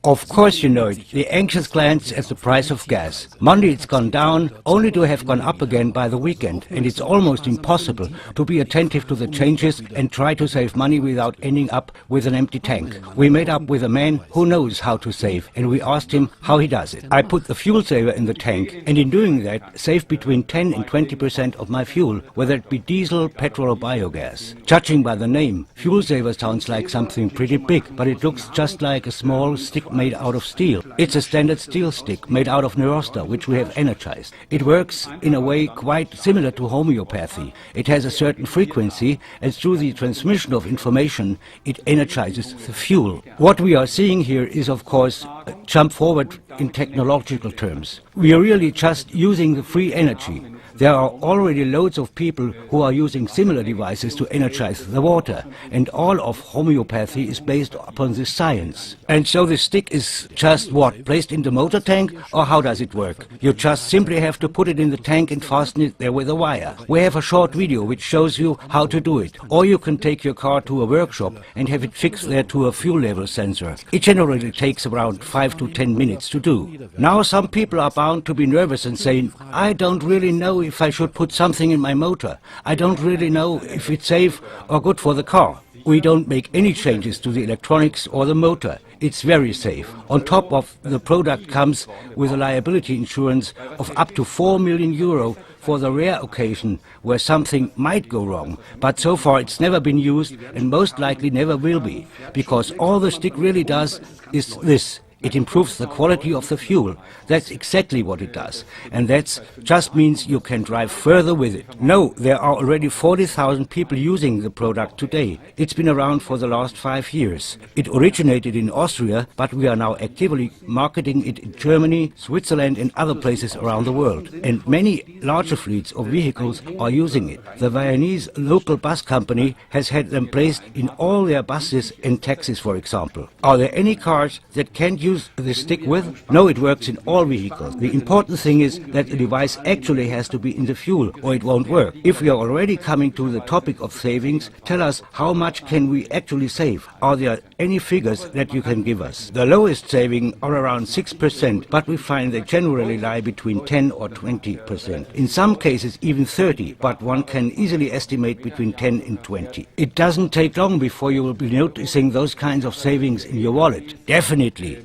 Of course you know it. The anxious glance at the price of gas. Monday it's gone down, only to have gone up again by the weekend. And it's almost impossible to be attentive to the changes and try to save money without ending up with an empty tank. We made up with a man who knows how to save, and we asked him how he does it. I put the fuel saver in the tank, and in doing that, save between 10 and 20% of my fuel, whether it be diesel, petrol or biogas. Judging by the name, fuel saver sounds like something pretty big, but it looks just like a small stick made out of steel. It's a standard steel stick made out of neuroster, which we have energized. It works in a way quite similar to homeopathy. It has a certain frequency, and through the transmission of information, it energizes the fuel. What we are seeing here is, of course, a jump forward in technological terms. We are really just using the free energy. There are already loads of people who are using similar devices to energize the water, and all of homeopathy is based upon this science. And so the stick is just what? Placed in the motor tank, or how does it work? You just simply have to put it in the tank and fasten it there with a wire. We have a short video which shows you how to do it. Or you can take your car to a workshop and have it fixed there to a fuel level sensor. It generally takes around 5 to 10 minutes to do. Now some people are bound to be nervous and saying, I don't really know if I should put something in my motor. I don't really know if it's safe or good for the car. We don't make any changes to the electronics or the motor. It's very safe. On top of the product comes with a liability insurance of up to 4 million euro for the rare occasion where something might go wrong. But so far it's never been used and most likely never will be, because all the stick really does is this. It improves the quality of the fuel. That's exactly what it does. And that just means you can drive further with it. No, there are already 40,000 people using the product today. It's been around for the last 5 years. It originated in Austria, but we are now actively marketing it in Germany, Switzerland and other places around the world. And many larger fleets of vehicles are using it. The Viennese local bus company has had them placed in all their buses and taxis, for example. Are there any cars that can't use the stick with? No, it works in all vehicles. The important thing is that the device actually has to be in the fuel or it won't work. If we are already coming to the topic of savings, tell us how much can we actually save? Are there any figures that you can give us? The lowest saving are around 6%, but we find they generally lie between 10 or 20%. In some cases even 30, but one can easily estimate between 10 and 20. It doesn't take long before you will be noticing those kinds of savings in your wallet. Definitely.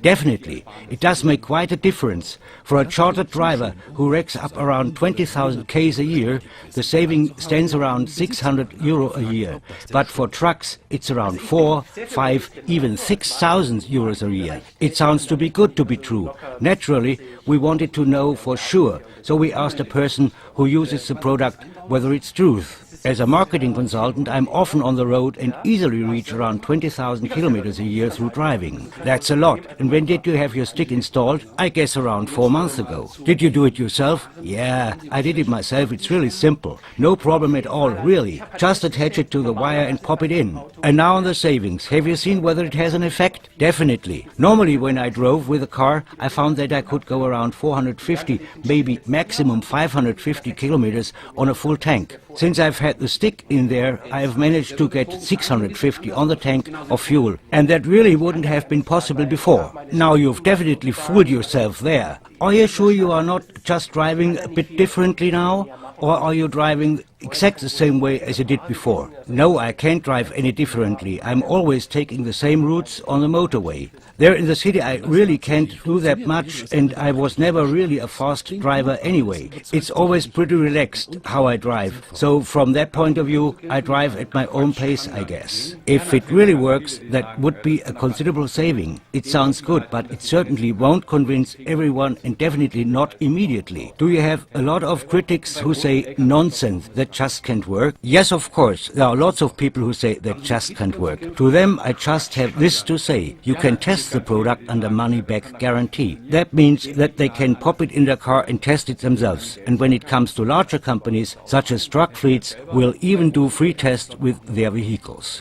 It does make quite a difference. For a chartered driver who racks up around 20,000 Ks a year, the saving stands around 600 euro a year. But for trucks, it's around 4, 5, even 6,000 euros a year. It sounds too good to be true. Naturally, we wanted to know for sure, so we asked a person who uses the product whether it's true. As a marketing consultant, I'm often on the road and easily reach around 20,000 kilometers a year through driving. That's a lot. And when did you have your stick installed? I guess around 4 months ago. Did you do it yourself? Yeah, I did it myself. It's really simple. No problem at all, really. Just attach it to the wire and pop it in. And now on the savings. Have you seen whether it has an effect? Definitely. Normally when I drove with a car, I found that I could go around 450, maybe maximum 550 kilometers on a full tank. Since I've had the stick in there, I have managed to get 650 on the tank of fuel. And that really wouldn't have been possible before. Now you've definitely fooled yourself there. Are you sure you are not just driving a bit differently now? Or are you driving exactly the same way as you did before? No, I can't drive any differently. I'm always taking the same routes on the motorway. There in the city I really can't do that much, and I was never really a fast driver anyway. It's always pretty relaxed how I drive. So from that point of view, I drive at my own pace, I guess. If it really works, that would be a considerable saving. It sounds good, but it certainly won't convince everyone, and definitely not immediately. Do you have a lot of critics who say nonsense, that just can't work? Yes, of course. There are lots of people who say that just can't work. To them, I just have this to say. You can test the product under money-back guarantee. That means that they can pop it in their car and test it themselves. And when it comes to larger companies, such as truck fleets, will even do free tests with their vehicles.